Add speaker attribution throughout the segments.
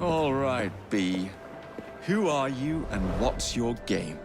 Speaker 1: All right, B. Who are you and what's your game?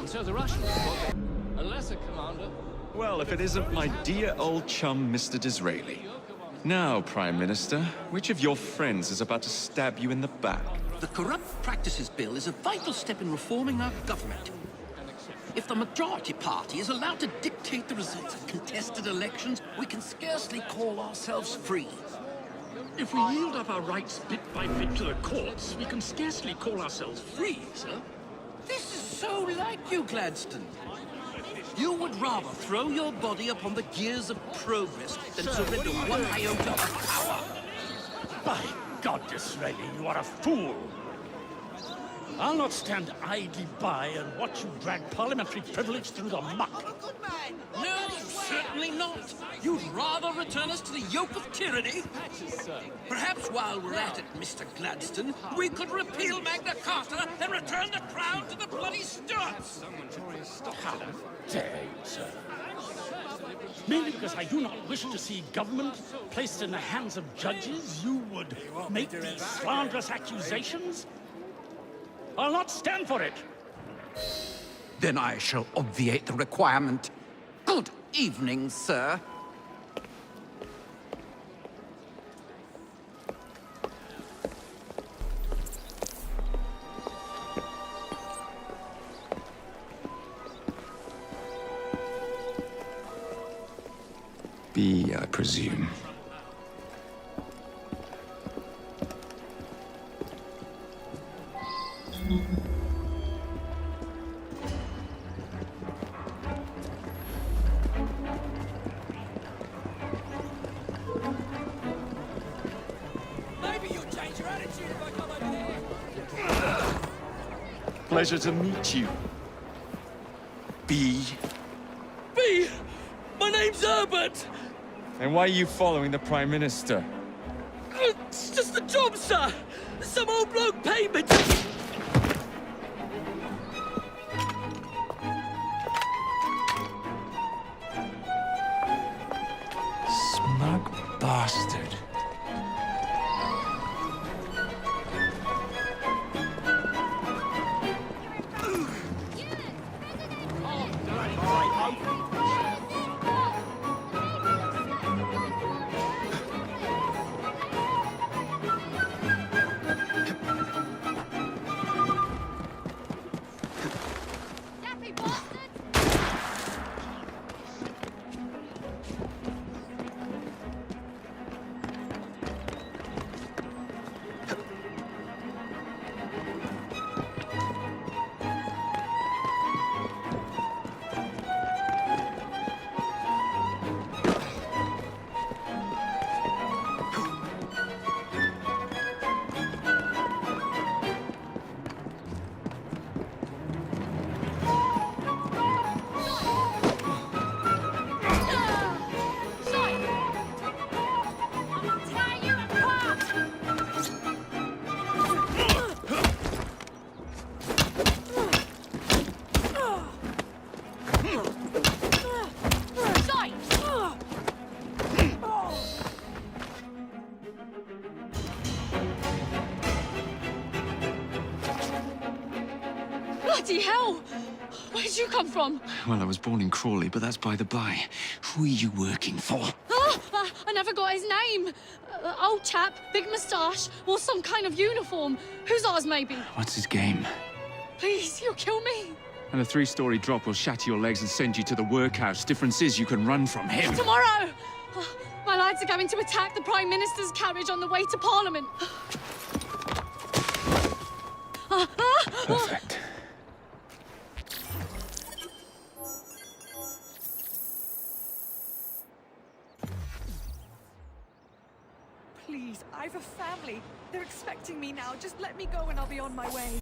Speaker 2: So the Russians, a lesser commander.
Speaker 1: Well, if it isn't my dear old chum, Mr. Disraeli. Now, Prime Minister, which of your friends is about to stab you in the back?
Speaker 3: The Corrupt Practices Bill is a vital step in reforming our government. If the majority party is allowed to dictate the results of contested elections, we can scarcely call ourselves free.
Speaker 4: If we yield up our rights bit by bit to the courts, we can scarcely call ourselves free, sir.
Speaker 3: This is so like you, Gladstone. You would rather throw your body upon the gears of progress than surrender one iota of power.
Speaker 4: By God, Disraeli, you are a fool. I'll not stand idly by and watch you drag parliamentary privilege through the muck.
Speaker 3: No, certainly not. You'd rather return us to the yoke of tyranny? Perhaps while we're at it, Mr. Gladstone, we could repeal Magna Carta and return the crown to the bloody Stuarts.
Speaker 4: How dare you, sir? Merely because I do not wish to see government placed in the hands of judges, you would make these slanderous accusations? I'll not stand for it.
Speaker 3: Then I shall obviate the requirement. Good evening, sir.
Speaker 1: B, I presume. pleasure to meet you. B.
Speaker 3: B! My name's Herbert!
Speaker 1: And why are you following the Prime Minister?
Speaker 3: It's just a job, sir! Some old bloke paid me to...
Speaker 1: Smug bastard.
Speaker 5: Bloody hell! Where'd you come from?
Speaker 6: Well, I was born in Crawley, but that's by the by. Who are you working for?
Speaker 5: I never got his name. Old chap, big moustache, wore some kind of uniform. Who's ours, maybe?
Speaker 6: What's his game?
Speaker 5: Please, you'll kill me.
Speaker 6: And a 3-story drop will shatter your legs and send you to the workhouse. Difference is you can run from him.
Speaker 5: Tomorrow! My lads are going to attack the Prime Minister's carriage on the way to Parliament.
Speaker 6: Perfect.
Speaker 7: Please, I've a family. They're expecting me now. Just let me go and I'll be on my way.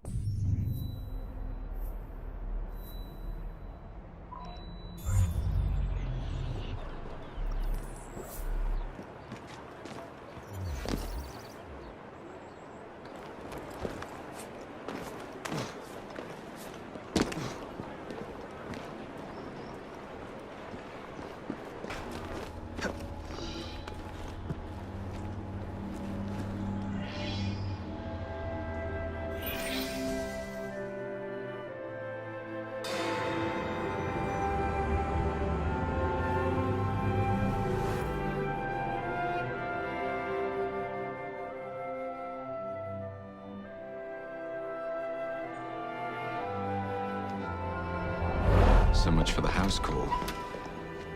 Speaker 6: So much for the house call.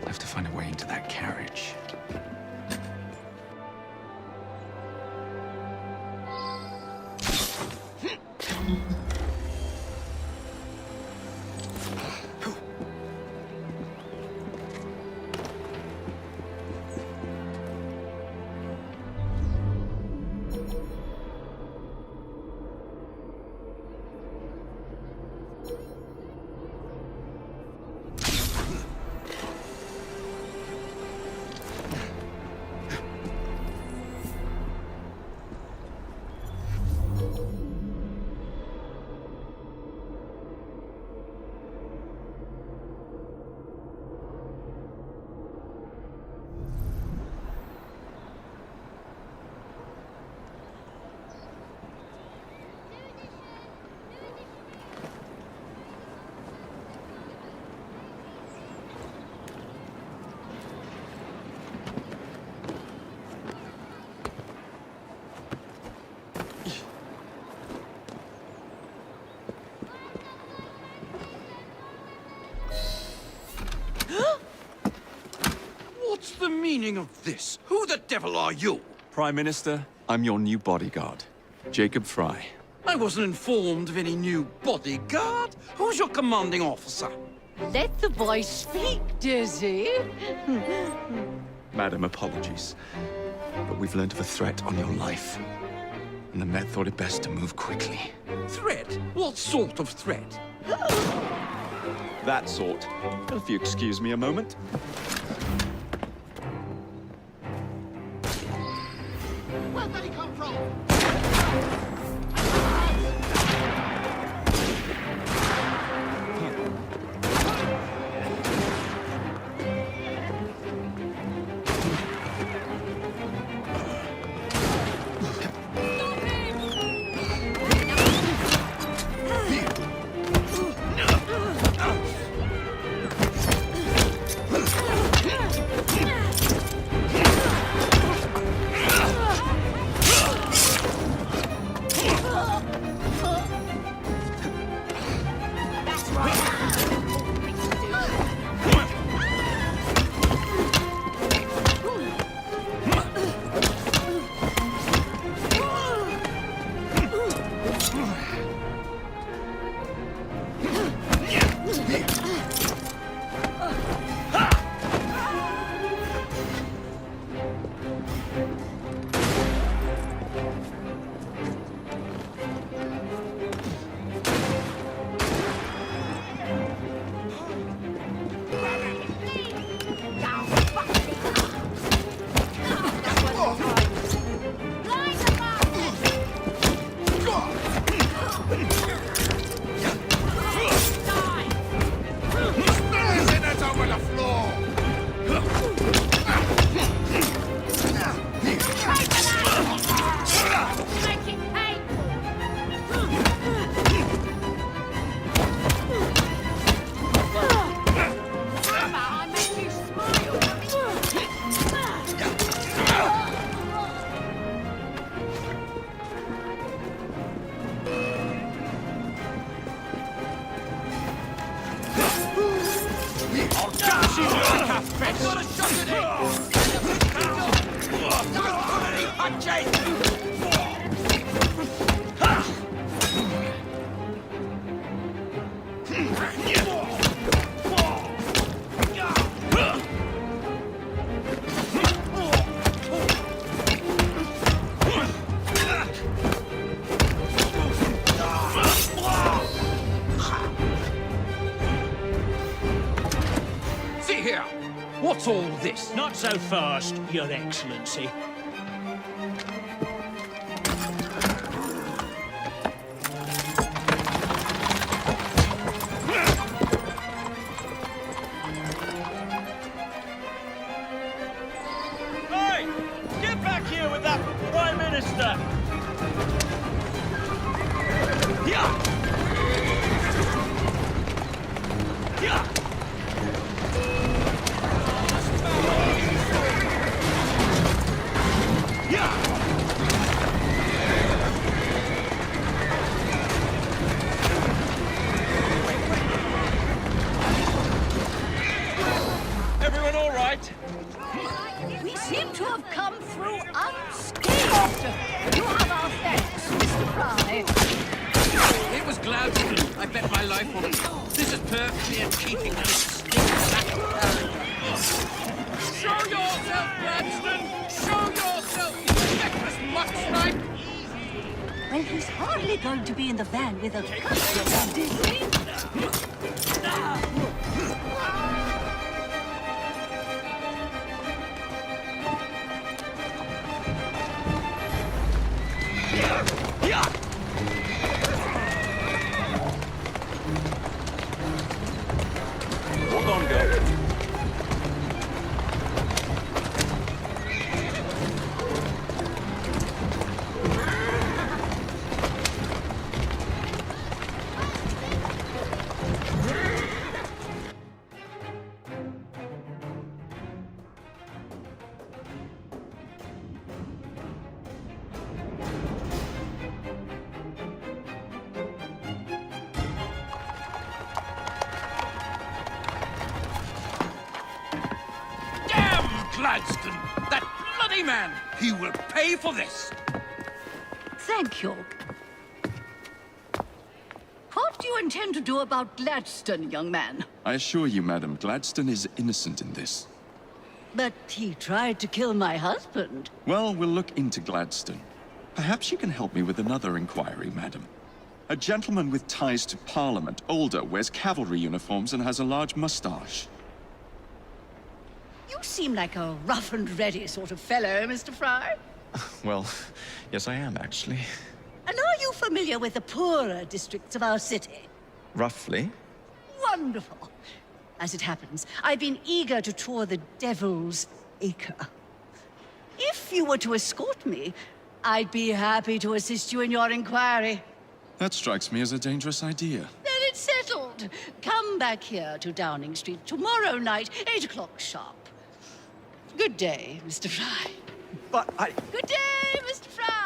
Speaker 6: I have to find a way into that carriage.
Speaker 3: What's the meaning of this? Who the devil are you?
Speaker 1: Prime Minister, I'm your new bodyguard, Jacob Frye.
Speaker 3: I wasn't informed of any new bodyguard. Who's your commanding officer?
Speaker 8: Let the boy speak, Dizzy.
Speaker 1: Madam, apologies. But we've learned of a threat on your life.
Speaker 6: and the Met thought it best to move quickly.
Speaker 3: Threat? What sort of threat?
Speaker 1: That sort. If you excuse me a moment.
Speaker 2: Where'd they come from?
Speaker 3: What's all this?
Speaker 4: Not so fast, Your Excellency.
Speaker 9: Hey! Get back here with that Prime Minister! Yeah! Yeah! Everyone all right?
Speaker 8: We seem to have come through unscathed. You have our thanks, Mr. Frye.
Speaker 3: It was Gladstone. I bet my life on it. This is perfectly in keeping with his lack of character. Show yourself, Gladstone! Show yourself! You expect as much like...
Speaker 8: Well, he's hardly going to be in the van with a customer, is he?
Speaker 1: Hold on, girl.
Speaker 3: Gladstone! That bloody man! He will pay for this!
Speaker 8: Thank you. What do you intend to do about Gladstone, young man?
Speaker 1: I assure you, madam, Gladstone is innocent in this.
Speaker 8: But he tried to kill my husband.
Speaker 1: Well, we'll look into Gladstone. Perhaps you can help me with another inquiry, madam. A gentleman with ties to Parliament, older, wears cavalry uniforms and has a large mustache.
Speaker 8: You seem like a rough and ready sort of fellow, Mr. Frye.
Speaker 1: Well, yes I am, actually.
Speaker 8: And are you familiar with the poorer districts of our city?
Speaker 1: Roughly.
Speaker 8: Wonderful. As it happens, I've been eager to tour the Devil's Acre. If you were to escort me, I'd be happy to assist you in your inquiry.
Speaker 1: That strikes me as a dangerous idea.
Speaker 8: Then it's settled. Come back here to Downing Street tomorrow night, 8 o'clock sharp. Good day, Mr. Frye.
Speaker 1: But I...
Speaker 8: Good day, Mr. Frye.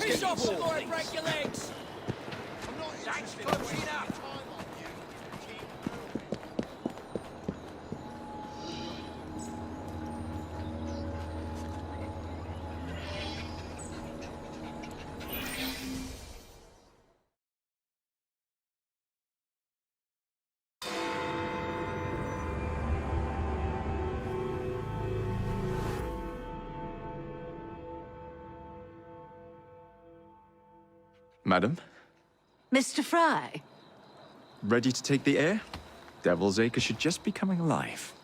Speaker 3: Piss off before I break your legs! That's close enough!
Speaker 1: Madam?
Speaker 8: Mr. Frye.
Speaker 1: Ready to take the air? Devil's Acre should just be coming alive.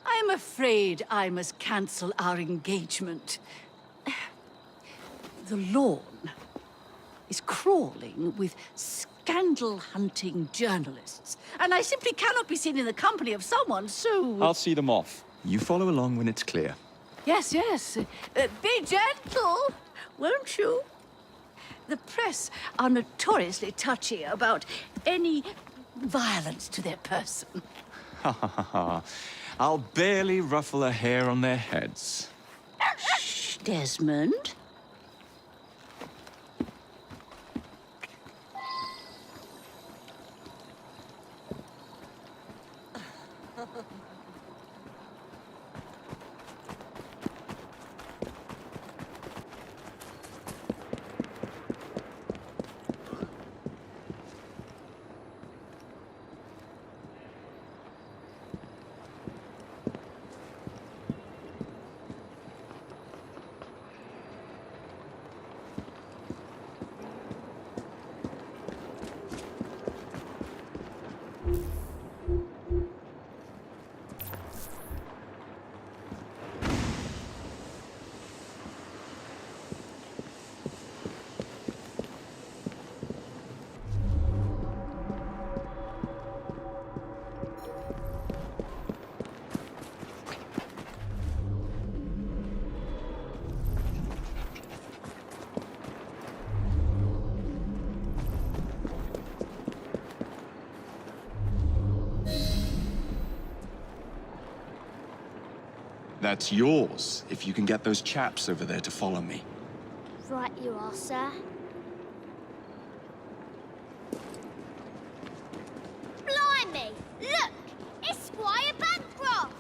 Speaker 8: I'm afraid I must cancel our engagement. The lawn is crawling with scandal-hunting journalists, and I simply cannot be seen in the company of someone so...
Speaker 1: I'll see them off. You follow along when it's clear.
Speaker 8: Yes, yes. Be gentle, won't you? The press are notoriously touchy about any violence to their person.
Speaker 1: Ha ha ha ha. I'll barely ruffle a hair on their heads.
Speaker 8: Shh, Desmond.
Speaker 1: That's yours, if you can get those chaps over there to follow me.
Speaker 5: Right you are, sir. Blimey! Look! It's Squire Bancroft!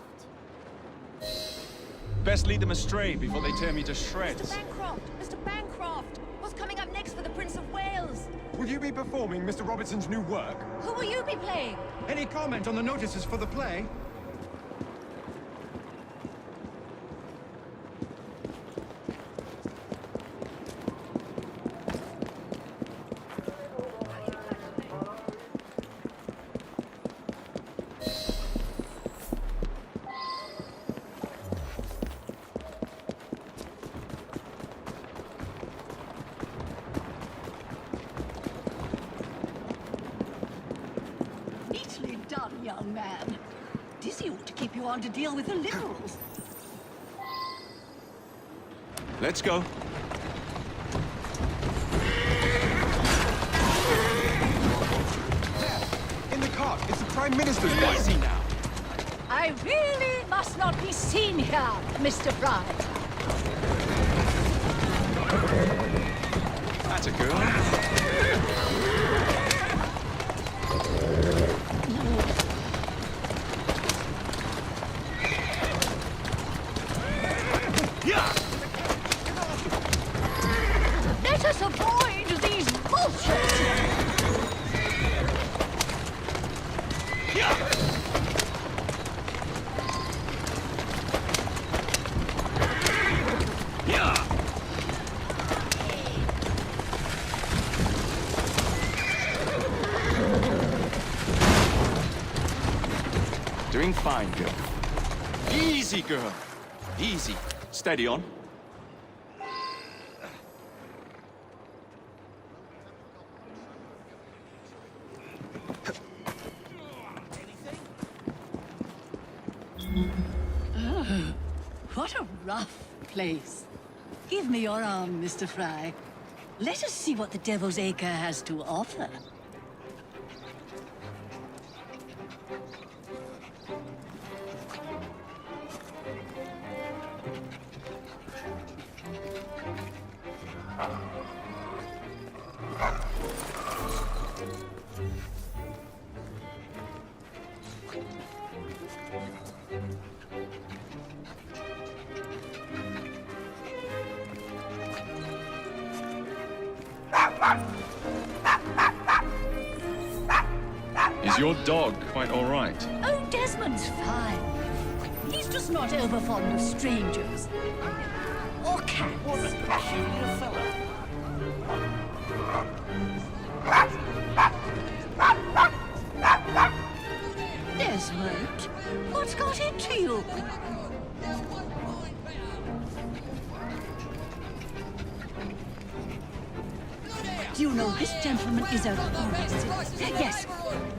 Speaker 1: Best lead them astray before they tear me to shreds.
Speaker 7: Mr. Bancroft! Mr. Bancroft! What's coming up next for the Prince of Wales?
Speaker 10: Will you be performing Mr. Robertson's new work?
Speaker 7: Who will you be playing?
Speaker 10: Any comment on the notices for the play?
Speaker 8: Neatly done, young man. Dizzy ought to keep you on to deal with the Liberals.
Speaker 1: Let's go.
Speaker 10: cart. It's the Prime Minister's wife.
Speaker 1: Easy now.
Speaker 8: I really must not be seen here, Mr. Frye.
Speaker 1: That's a girl.
Speaker 8: Let us avoid these vultures!
Speaker 1: Doing fine, girl. Easy, girl. Easy. Steady on.
Speaker 8: What a rough place. Give me your arm, Mr. Frye. Let us see what the Devil's Acre has to offer.
Speaker 1: Is your dog quite all right?
Speaker 8: Oh, Desmond's fine. He's just not over fond of strangers. Or cats.
Speaker 3: What a peculiar fella.
Speaker 8: Desmond, what's got into you? Do you know this gentleman is a yes,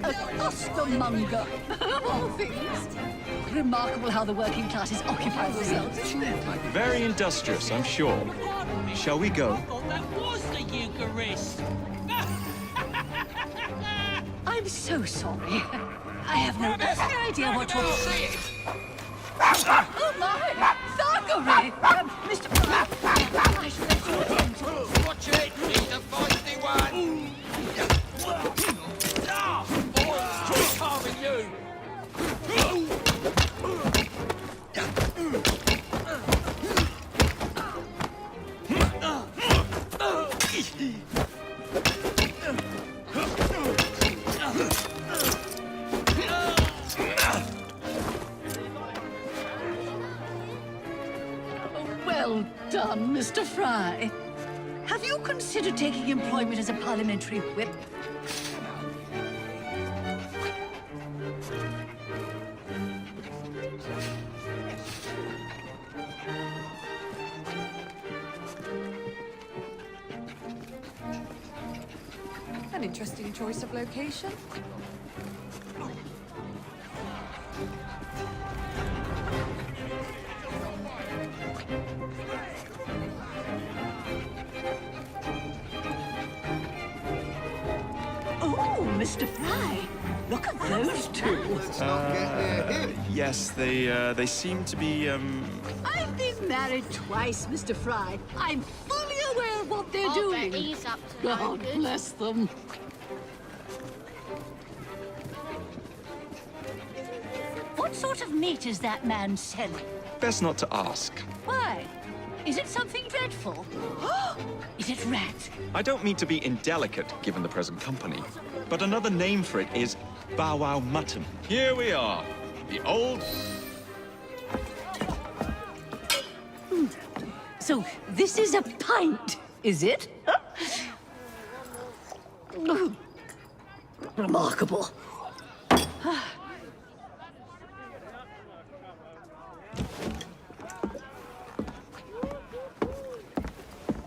Speaker 8: a costermonger of all things. Remarkable how the working classes occupy themselves.
Speaker 1: Very industrious, I'm sure. Shall we go?
Speaker 3: That was the Eucharist.
Speaker 8: I'm so sorry. I have no idea what you're saying. Oh my! Thuggery! Mr. I should have told him.
Speaker 3: Watch it, Mr. Feisty One. What's harming you?
Speaker 8: Well done, Mr. Frye. Have you considered taking employment as a parliamentary whip?
Speaker 7: An interesting choice of location.
Speaker 8: Oh, Mr. Frye, look at those two.
Speaker 1: Yes, they seem to be,
Speaker 8: I've been married twice, Mr. Frye. I'm fully aware of what they're doing.
Speaker 5: he's up to no
Speaker 8: God
Speaker 5: good.
Speaker 8: bless them. What sort of meat is that man selling?
Speaker 1: best not to ask.
Speaker 8: Why? Is it something dreadful? Is it rat?
Speaker 1: I don't mean to be indelicate, given the present company, but another name for it is bow wow mutton. Here we are, the old...
Speaker 8: So this is a pint, is it? Remarkable.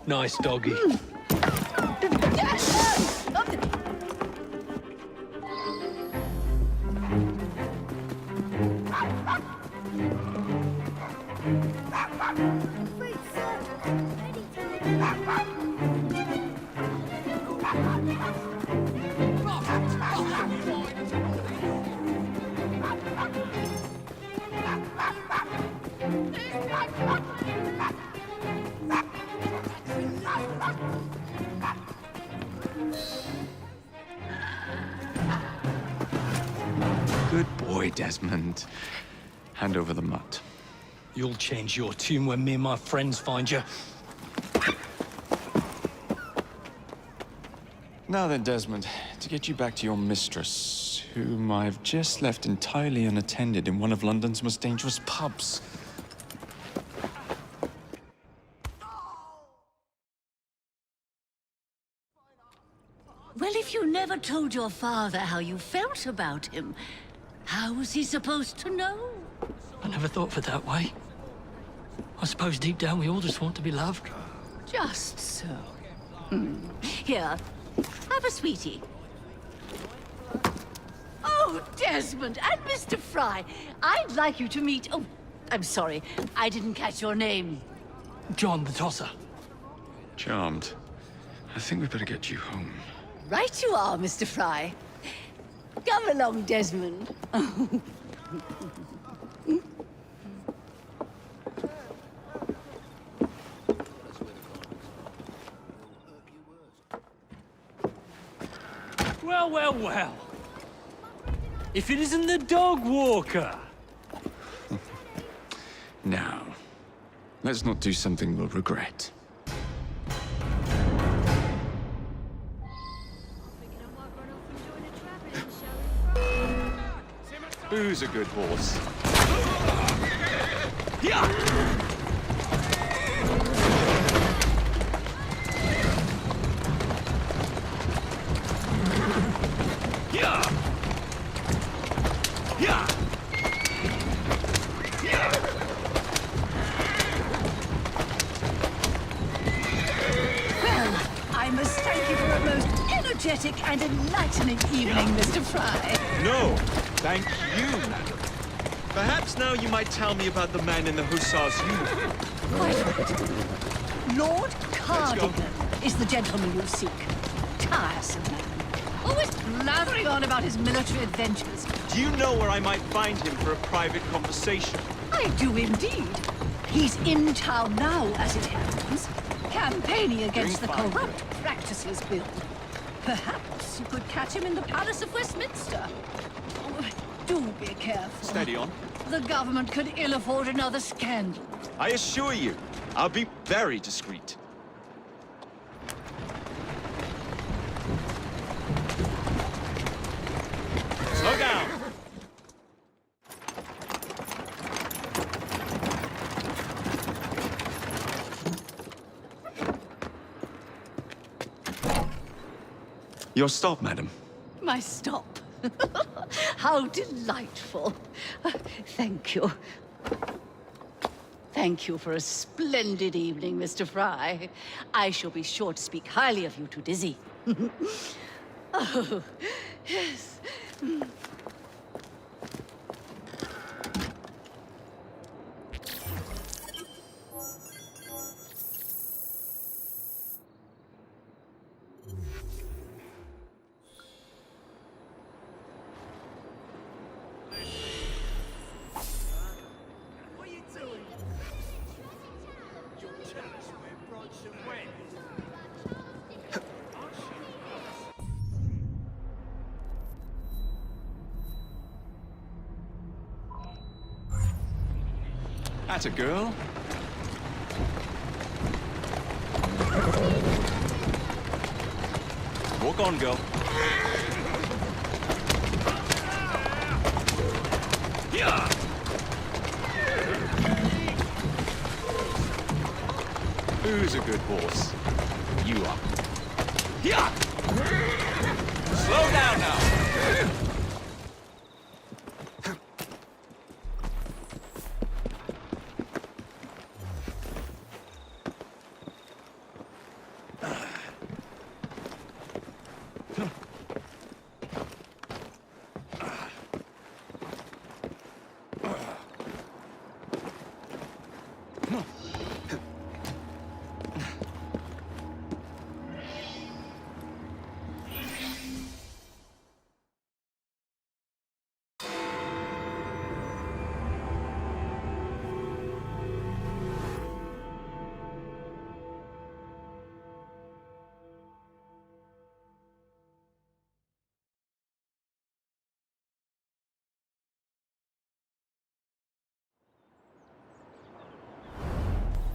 Speaker 2: Nice doggy.
Speaker 1: Good boy, Desmond. Hand over the mutt.
Speaker 9: You'll change your tune when me and my friends find you.
Speaker 1: Now then, Desmond, to get you back to your mistress, whom I've just left entirely unattended in one of London's most dangerous pubs.
Speaker 8: Well, if you never told your father how you felt about him, how was he supposed to know?
Speaker 9: I never thought of it that way. I suppose deep down we all just want to be loved.
Speaker 8: Just so. Here, have a sweetie. Oh, Desmond and Mr. Frye, I'd like you to meet... Oh, I'm sorry, I didn't catch your name.
Speaker 9: John the Tosser.
Speaker 1: Charmed. I think we better get you home.
Speaker 8: Right you are, Mr. Frye. Come along, Desmond.
Speaker 9: Well, well, well. If it isn't the dog walker.
Speaker 1: Now, let's not do something we'll regret. Who's a good horse?
Speaker 9: Yeah! Yeah! Yeah!
Speaker 8: Well, I must thank you for a most energetic and enlightening evening, Mr. Frye.
Speaker 1: No, thank you, madam. Perhaps now you might tell me about the man in the hussar's uniform.
Speaker 8: Quite right. Lord Cardigan is the gentleman you seek. Tiresome man. Always blathering on about his military adventures.
Speaker 1: Do you know where I might find him for a private conversation?
Speaker 8: I do indeed. He's in town now, as it happens, campaigning against the corrupt practices bill. Perhaps you could catch him in the Palace of Westminster. Oh, do be careful.
Speaker 1: Steady on.
Speaker 8: The government could ill afford another scandal.
Speaker 1: I assure you, I'll be very discreet. Slow down! Your stop, madam.
Speaker 8: My stop. How delightful. Thank you. Thank you for a splendid evening, Mr. Frye. I shall be sure to speak highly of you to Dizzy. Oh, yes.
Speaker 1: That's a girl. Walk on, girl.
Speaker 9: Yeah!
Speaker 1: Who's a good horse? You are.
Speaker 9: Yeah!
Speaker 1: Slow down now!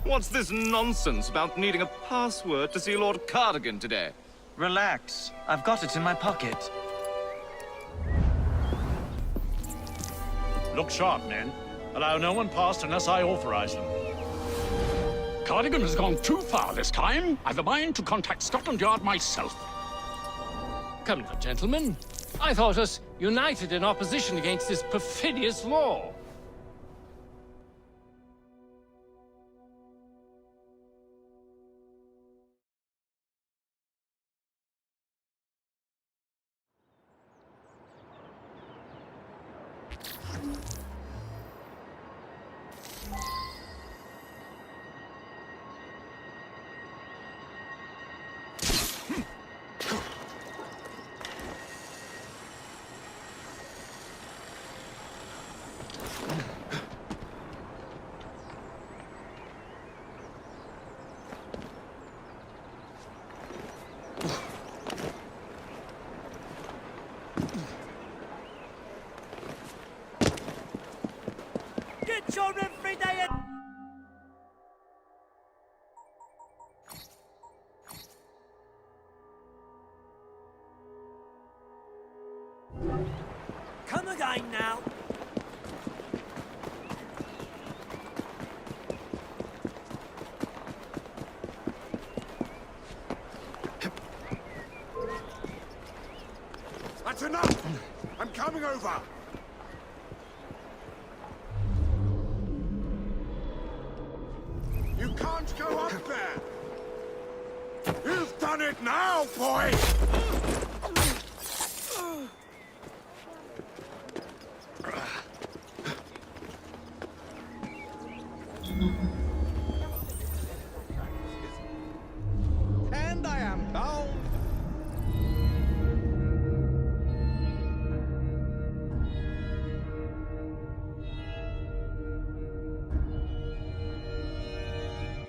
Speaker 11: What's this nonsense about needing a password to see Lord Cardigan today?
Speaker 12: Relax. I've got it in my pocket.
Speaker 4: Look sharp, men. Allow no one past unless I authorize them. Cardigan has gone too far this time. I've a mind to contact Scotland Yard myself.
Speaker 2: Come now, gentlemen. I thought us united in opposition against this perfidious law.
Speaker 3: Get your everyday... Come again now.
Speaker 10: That's enough! I'm coming over! You can't go up there! You've done it now, boy! And I am bound.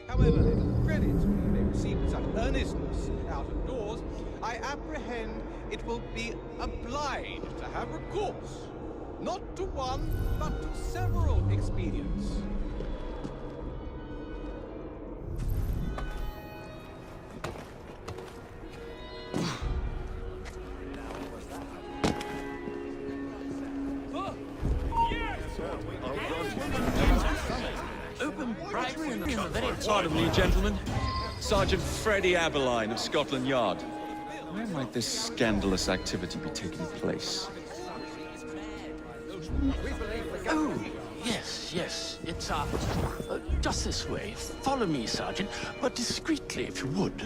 Speaker 13: However little credit we may receive with such earnestness out of doors, I apprehend it will be obliged to have recourse, not to one, but to several expedients.
Speaker 1: Pardon me, gentlemen. Sergeant Freddie Aberline of Scotland Yard. Where might this scandalous activity be taking place?
Speaker 4: Oh, yes. It's, just this way. Follow me, Sergeant, but discreetly, if you would.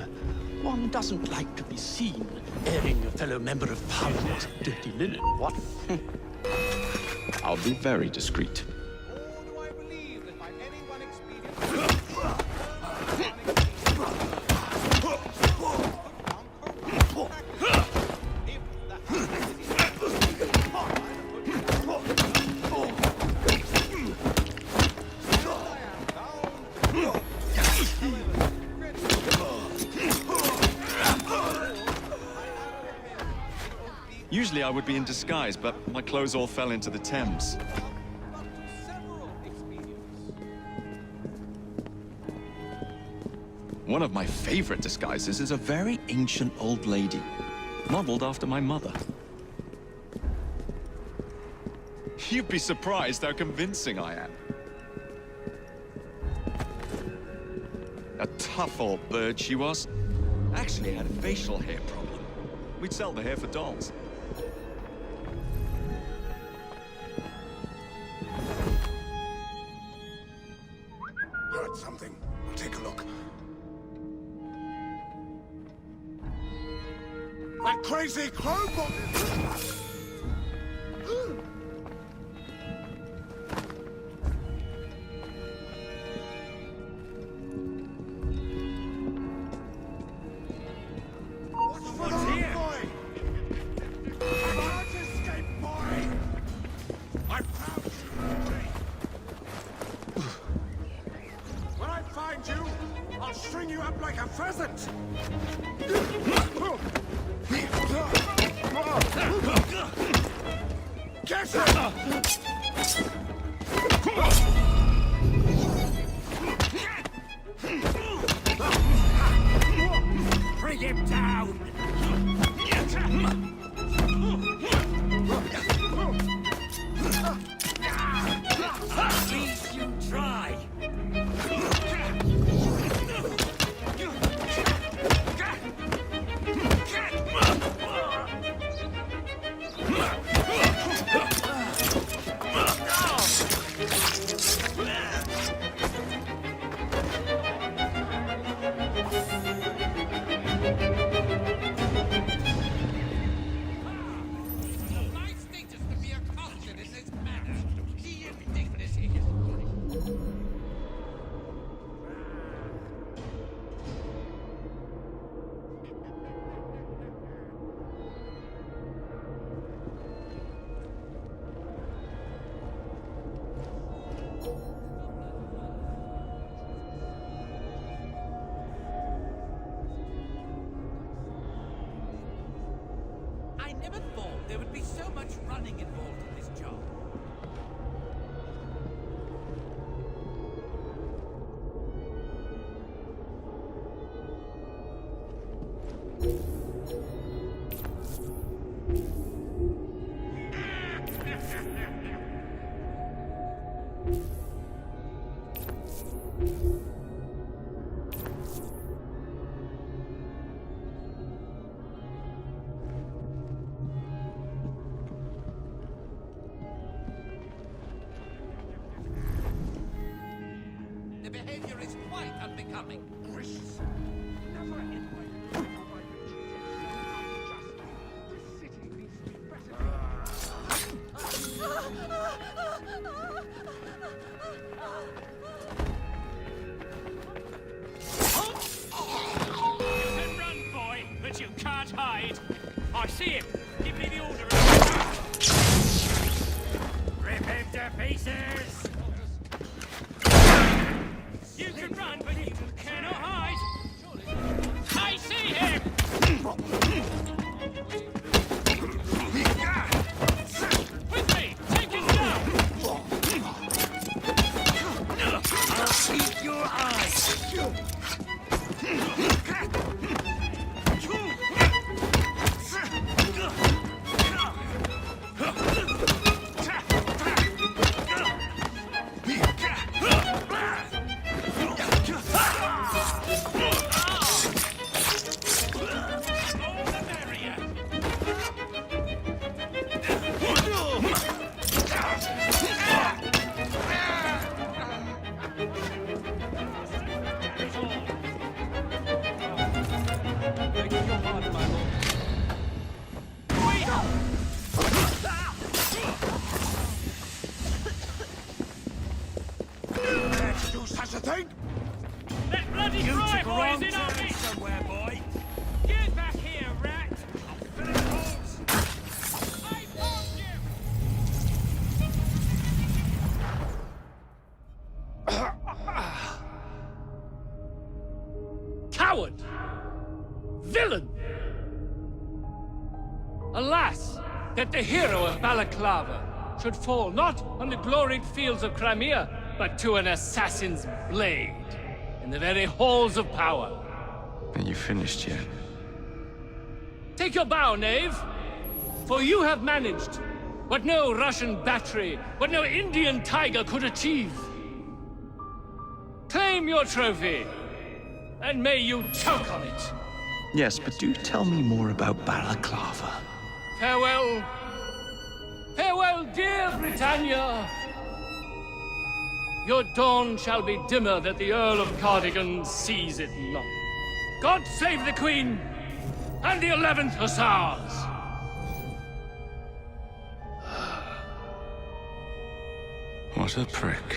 Speaker 4: One doesn't like to be seen airing a fellow member of Parliament's dirty linen, what?
Speaker 1: I'll be very discreet. Usually I would be in disguise, but my clothes all fell into the Thames. One of my favorite disguises is a very ancient old lady, modeled after my mother. You'd be surprised how convincing I am. A tough old bird she was. Actually had a facial hair problem. We'd sell the hair for dolls.
Speaker 10: Heard something. I'll take a look. That crazy crowbot!
Speaker 3: Bring him down! At least you try! I never thought there would be so much running involved in this job. The behavior is quite unbecoming.
Speaker 4: But you can't hide. I see him. Give me the order. Rip him to pieces. You can run, but you cannot hide. I see him. With me. Take him down. I'll eat your eyes. That bloody Frye boy is in our midst somewhere, boy. Get back here, rat. I'll fill the holes. I found you. Coward! Villain! Alas, that the hero of Balaclava should fall not on the gloried fields of Crimea, but to an assassin's blade in the very halls of power.
Speaker 6: Are you finished yet?
Speaker 2: Take your bow, knave, for you have managed what no Russian battery, what no Indian tiger could achieve. Claim your trophy, and may you choke on it.
Speaker 6: Yes, but do tell me more about Balaclava.
Speaker 2: Farewell. Farewell, dear Britannia. Your dawn shall be dimmer that the Earl of Cardigan sees it not. God save the Queen and the 11th Hussars!
Speaker 6: What a prick.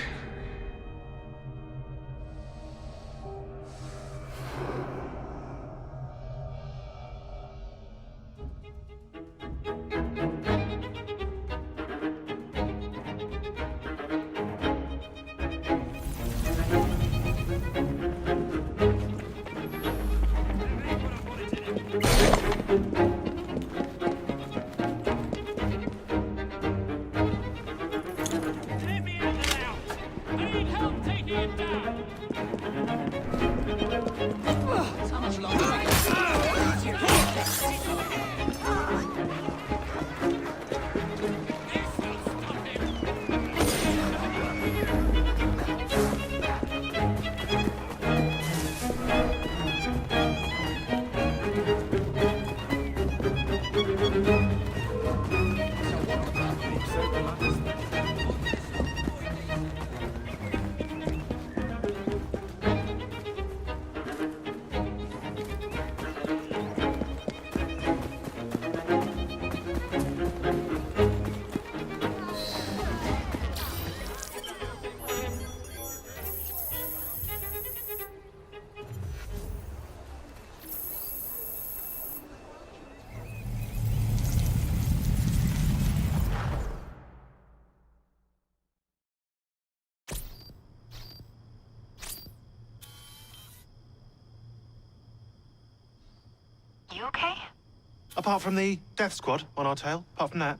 Speaker 14: Apart from the death squad on our tail, apart from that.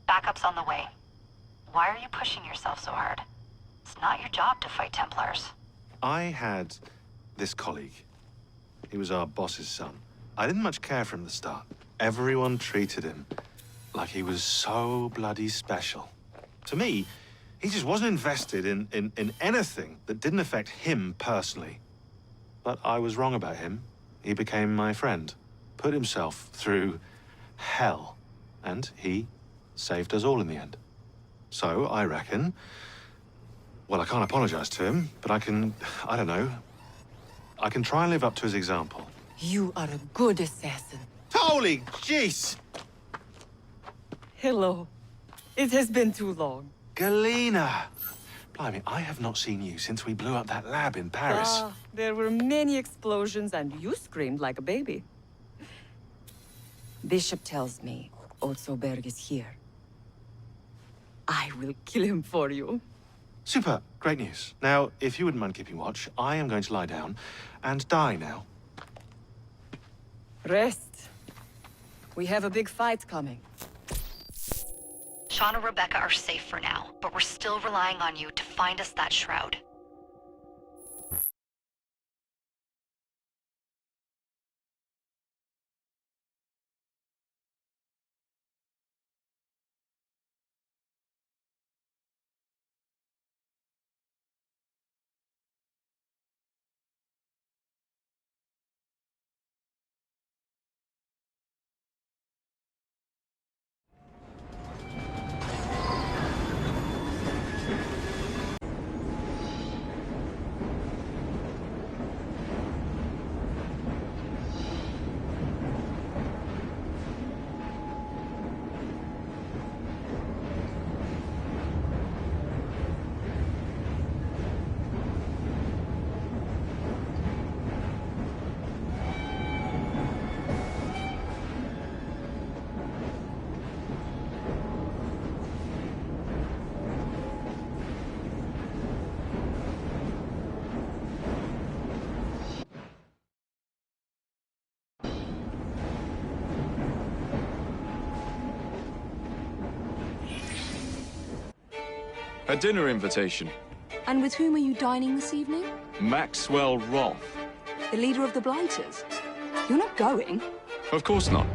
Speaker 15: Backup's on the way. Why are you pushing yourself so hard? It's not your job to fight Templars.
Speaker 14: I had this colleague. He was our boss's son. I didn't much care for him at the start. Everyone treated him like he was so bloody special. To me, he just wasn't invested in anything that didn't affect him personally. But I was wrong about him. He became my friend, put himself through hell, and he saved us all in the end. So, I reckon, well, I can't apologize to him, but I don't know, I can try and live up to his example.
Speaker 16: You are a good assassin.
Speaker 14: Holy jeez!
Speaker 16: Hello. It has been too long.
Speaker 14: Galena! Blimey, I have not seen you since we blew up that lab in Paris.
Speaker 16: There were many explosions and you screamed like a baby. Bishop tells me Otsoberg is here. I will kill him for you.
Speaker 14: Super, great news. Now, if you wouldn't mind keeping watch, I am going to lie down and die now.
Speaker 16: Rest. We have a big fight coming.
Speaker 15: Sean and Rebecca are safe for now, but we're still relying on you to find us that shroud.
Speaker 1: A dinner invitation.
Speaker 17: And with whom are you dining this evening?
Speaker 1: Maxwell Roth.
Speaker 17: The leader of the Blighters? You're not going?
Speaker 1: Of course not.